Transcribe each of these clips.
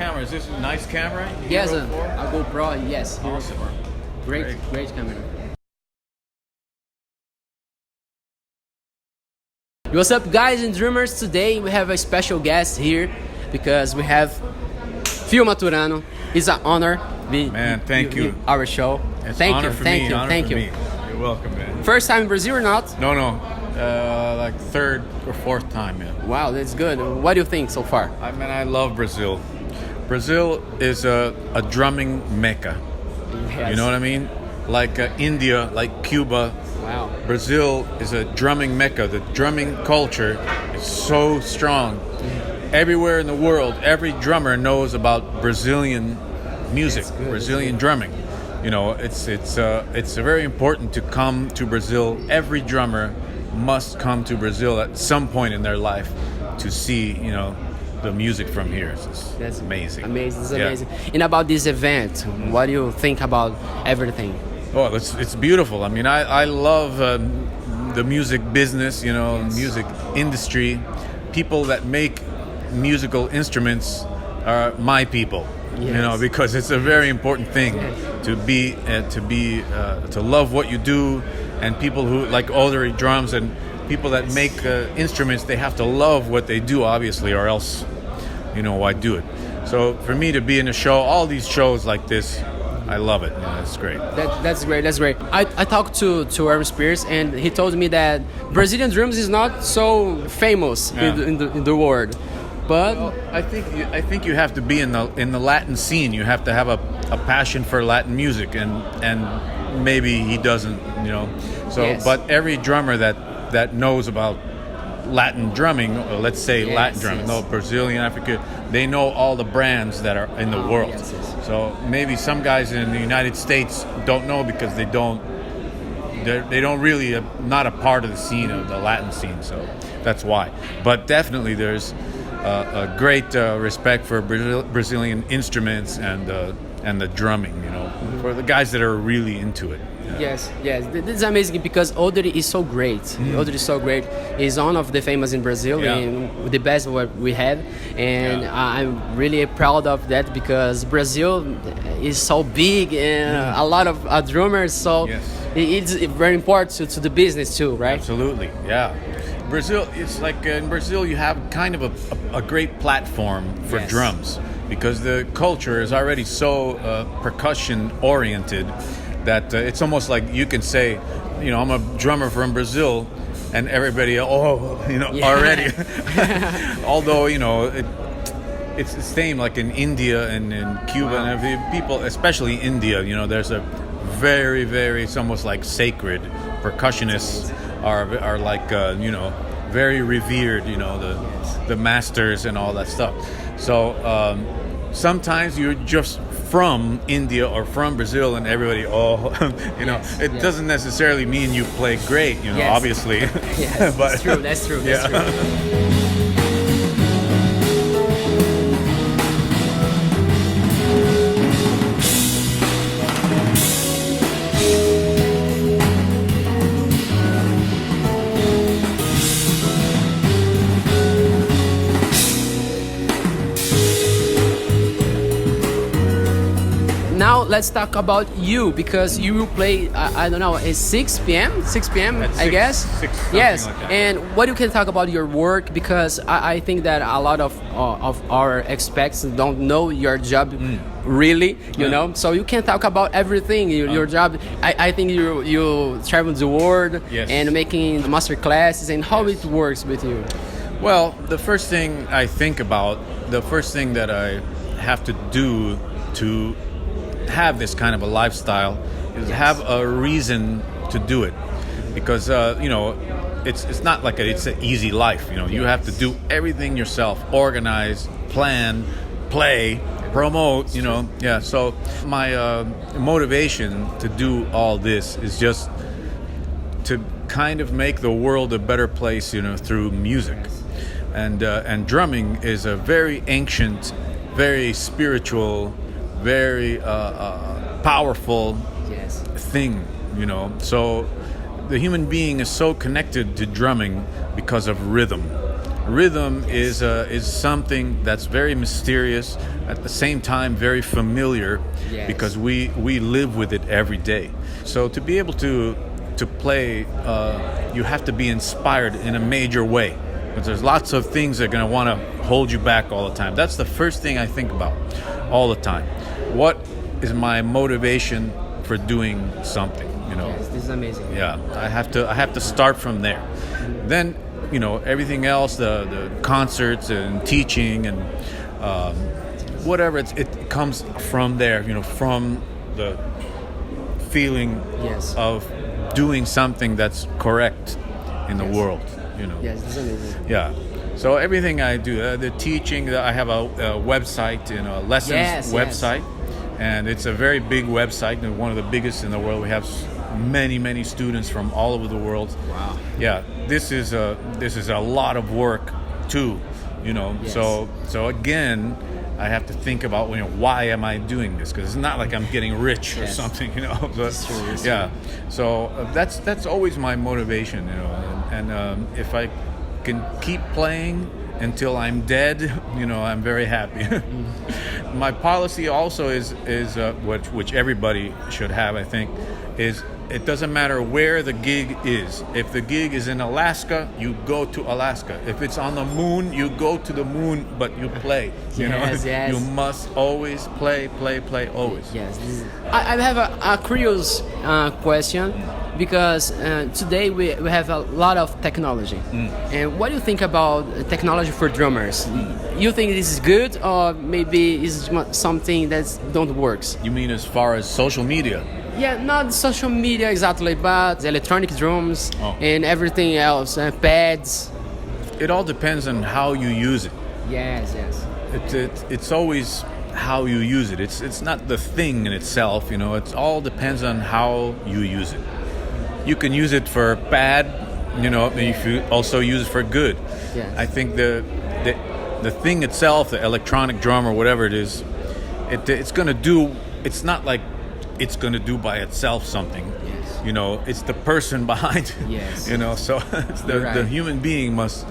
camera. Is this a nice camera? Yes, Hero 4? a GoPro. Yes, Hero Awesome. 4. Great camera. What's up, guys and dreamers? Today we have a special guest here because we have Phil Maturano. It's an honor. Man, thank you. Our show. It's Thank honor you. for Thank me, you. honor Thank for you. me. You're welcome, man. First time in Brazil or not? No, like third or fourth time, man. Wow, that's good. What do you think so far? I love Brazil. Brazil is a drumming mecca. Yes. You know what I mean? Like India, like Cuba. Wow. Brazil is a drumming mecca. The drumming culture is so strong. Everywhere in the world, every drummer knows about Brazilian music, Brazilian drumming. You know, it's very important to come to Brazil. Every drummer must come to Brazil at some point in their life to see, you know, the music from here. That's amazing. Amazing. It's amazing. And about this event, what do you think about everything? Oh, it's beautiful. I mean, I love the music business, you know, music industry. People that make musical instruments are my people, you know, because it's a very important thing to love what you do, and people who like other drums and people that make instruments, they have to love what they do, obviously, or else, you know, why do it? So for me to be in a show, all these shows like this, I love it. Yeah, it's great. That's great. That's great. I talked to Aaron Spears, and he told me that Brazilian drums is not so famous in the world. But well, I think you have to be in the Latin scene. You have to have a passion for Latin music, and maybe he doesn't, you know. So, but every drummer that knows about Latin drumming, or let's say Latin drumming, no, Brazilian, Africa, they know all the brands that are in the world. So maybe some guys in the United States don't know because they don't really not a part of the scene, of the Latin scene. So that's why. But definitely there's a great respect for Brazilian instruments and the drumming, you know, for the guys that are really into it. Yes. This is amazing because Odori is so great. Odori is so great. He's one of the famous in Brazil and the best what we have. And I'm really proud of that because Brazil is so big and a lot of drummers. So it's very important to the business too, right? Absolutely, yeah. Brazil, it's like in Brazil you have kind of a great platform for drums because the culture is already so percussion oriented that it's almost like you can say, you know, I'm a drummer from Brazil, and everybody, already. Although, you know, it's the same like in India and in Cuba and everything. People, especially India, you know, there's a very, very, it's almost like sacred. Percussionists are like, you know, very revered, you know, the masters and all that stuff. So sometimes you're just from India or from Brazil and everybody, you know, it doesn't necessarily mean you play great, you know, obviously. Yes, but that's true. Now let's talk about you because you will play. I don't know. It's 6 p.m. 6 p.m. I guess. 6, yes. Like that. And what you can talk about your work because I think that a lot of our expats don't know your job really. You know. So you can talk about everything. Your job. I think you travel the world and making master classes and how it works with you. Well, the first thing I think about, the first thing that I have to do to have this kind of a lifestyle is have a reason to do it, because you know, it's not like it's an easy life. You know, you have to do everything yourself, organize, plan, play, promote. You know, So my motivation to do all this is just to kind of make the world a better place. You know, through music, and drumming is a very ancient, very spiritual, very powerful thing, you know. So the human being is so connected to drumming because of rhythm. Rhythm is something that's very mysterious, at the same time very familiar, Yes. because we live with it every day. So to be able to play, you have to be inspired in a major way. Because there's lots of things that are going to want to hold you back all the time. That's the first thing I think about all the time. What is my motivation for doing something? You know. Yes, this is amazing. Yeah, I have to start from there. Then, you know, everything else, the concerts and teaching and whatever, it comes from there. You know, from the feeling Yes. of doing something that's correct in the world. You know. Yes, this is amazing. Yeah. So everything I do, the teaching, I have a website, you know, a lessons Yes, website, and it's a very big website, and one of the biggest in the world. We have many students from all over the world. Wow. Yeah, this is a lot of work too, you know. Yes. So again, I have to think about, you know, why am I doing this? Because it's not like I'm getting rich or Yes. something, you know. So, It's true, it's yeah. So that's always my motivation, you know. And if I can keep playing until I'm dead, you know, I'm very happy. My policy also is which everybody should have, I think, is it doesn't matter where the gig is. If the gig is in Alaska, you go to Alaska. If it's on the moon, you go to the moon, but you play. You know, Yes, yes. you must always play, always. Yes. I have a curious question, because today we have a lot of technology. And what do you think about technology for drummers? You think this is good, or maybe is something that don't works? You mean as far as social media? Yeah, not social media exactly, but electronic drums Oh. and everything else, pads. It all depends on how you use it. Yes. It's always how you use it. It's not the thing in itself, you know. It all depends on how you use it. You can use it for bad, you know, and you can also use it for good. Yes. I think the thing itself, the electronic drum or whatever it is, it's going to do. It's not like it's going to do by itself something. Yes. You know, it's the person behind it. Yes. You know, so it's You're right. the human being must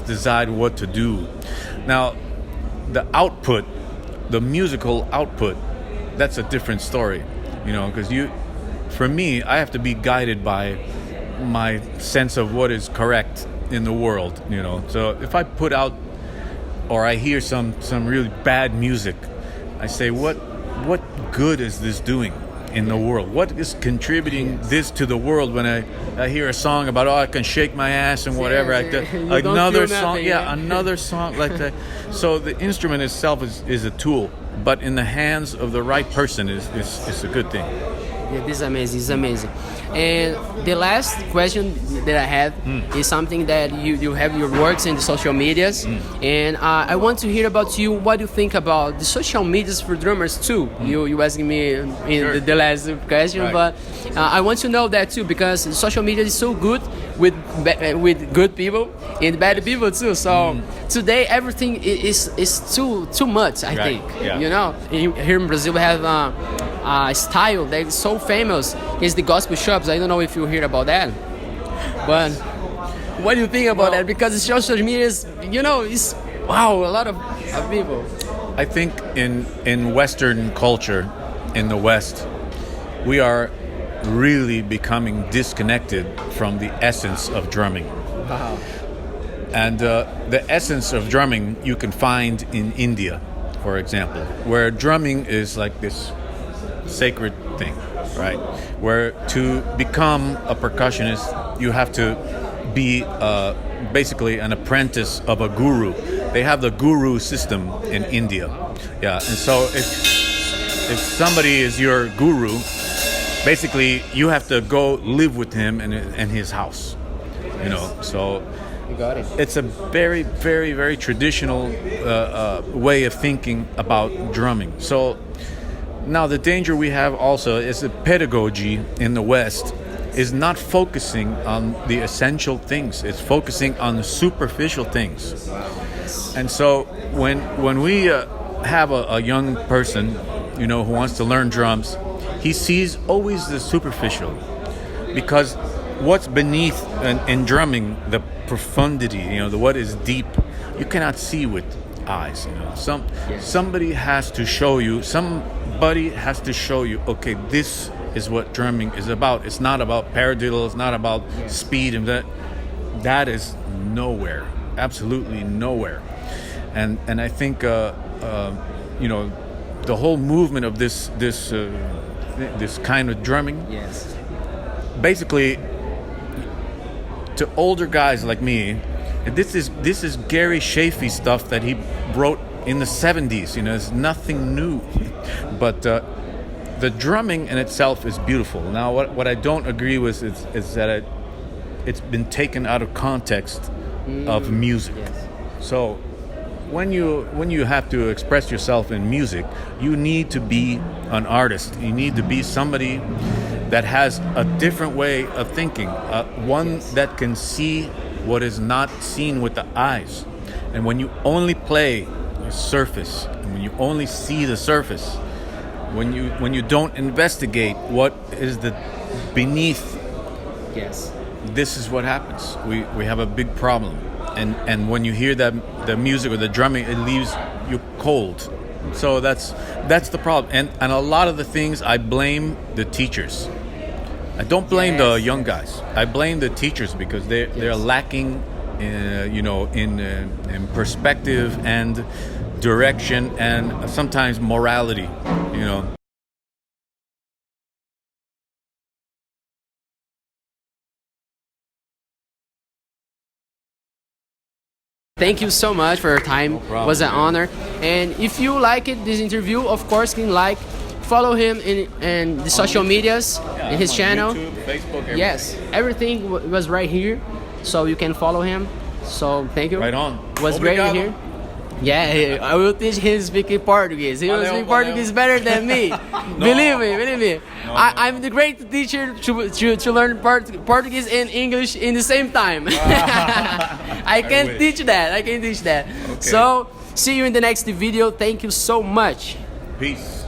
decide what to do. Now, the output, the musical output, that's a different story. You know, because for me, I have to be guided by my sense of what is correct in the world. You know, so if I put out or I hear some really bad music, I say, what good is this doing in the world? What is contributing this to the world? When I hear a song about, I can shake my ass and whatever, You don't another feel song, nothing, yeah, another song like that. So the instrument itself is a tool, but in the hands of the right person is a good thing. Yeah, this is amazing. This is amazing. And the last question that I have is something that you have your works in the social medias, and I want to hear about you. What do you think about the social medias for drummers too? You asking me in Sure. the last question, Right. but I want to know that too, because social media is so good with good people and bad people too. So today everything is too much. I Right, think yeah. you know. Here in Brazil we have a style that is so famous. Is the gospel shops. I don't know if you hear about that, but what do you think about that? Because the social media is, you know, it's wow, a lot of people. I think in Western culture, in the West, we are really becoming disconnected from the essence of drumming. Wow. And the essence of drumming you can find in India, for example, where drumming is like this sacred thing, right? Where to become a percussionist, you have to be basically an apprentice of a guru. They have the guru system in India. Yeah, and so if somebody is your guru, basically you have to go live with him in his house. You know, so You got it. it's a very, very, very traditional way of thinking about drumming. So now the danger we have also is the pedagogy in the West is not focusing on the essential things. It's focusing on the superficial things. And so when we have a young person, you know, who wants to learn drums, he sees always the superficial, because what's beneath in drumming, the profundity, you know, what is deep, you cannot see with eyes. You know, somebody has to show you. Somebody has to show you. Okay, this is what drumming is about. It's not about paradiddle. It's not about speed and that. That is nowhere. Absolutely nowhere. And I think you know, the whole movement of this kind of drumming. Yes. Basically, to older guys like me, this is Gary Shafee stuff that he wrote in the 70s. You know, it's nothing new. But the drumming in itself is beautiful. Now, what I don't agree with is that it's been taken out of context of music. Yes. So when you have to express yourself in music, you need to be an artist. You need to be somebody that has a different way of thinking, one that can see what is not seen with the eyes. And when you only play the surface, and when you only see the surface, when you don't investigate what is the beneath, Yes. this is what happens. We have a big problem. And when you hear that the music or the drumming, it leaves you cold. So that's the problem. And a lot of the things, I blame the teachers. I don't blame the young guys. I blame the teachers because they're lacking, you know, in perspective and direction and sometimes morality. You know. Thank you so much for your time. problem, It was an man. honor. And if you liked this interview, of course, can follow him in the social medias, in his channel. YouTube, Facebook, everything. Yes, everything was right here, so you can follow him. So thank you. Right on. It was great Obrigado. here. Yeah, I will teach him speaking Portuguese. He will Valeu, speak valeu. Portuguese better than me. Believe me. No, I'm the great teacher to learn Portuguese and English in the same time. I can wish. teach that. I can teach that. Okay. So, see you in the next video. Thank you so much. Peace.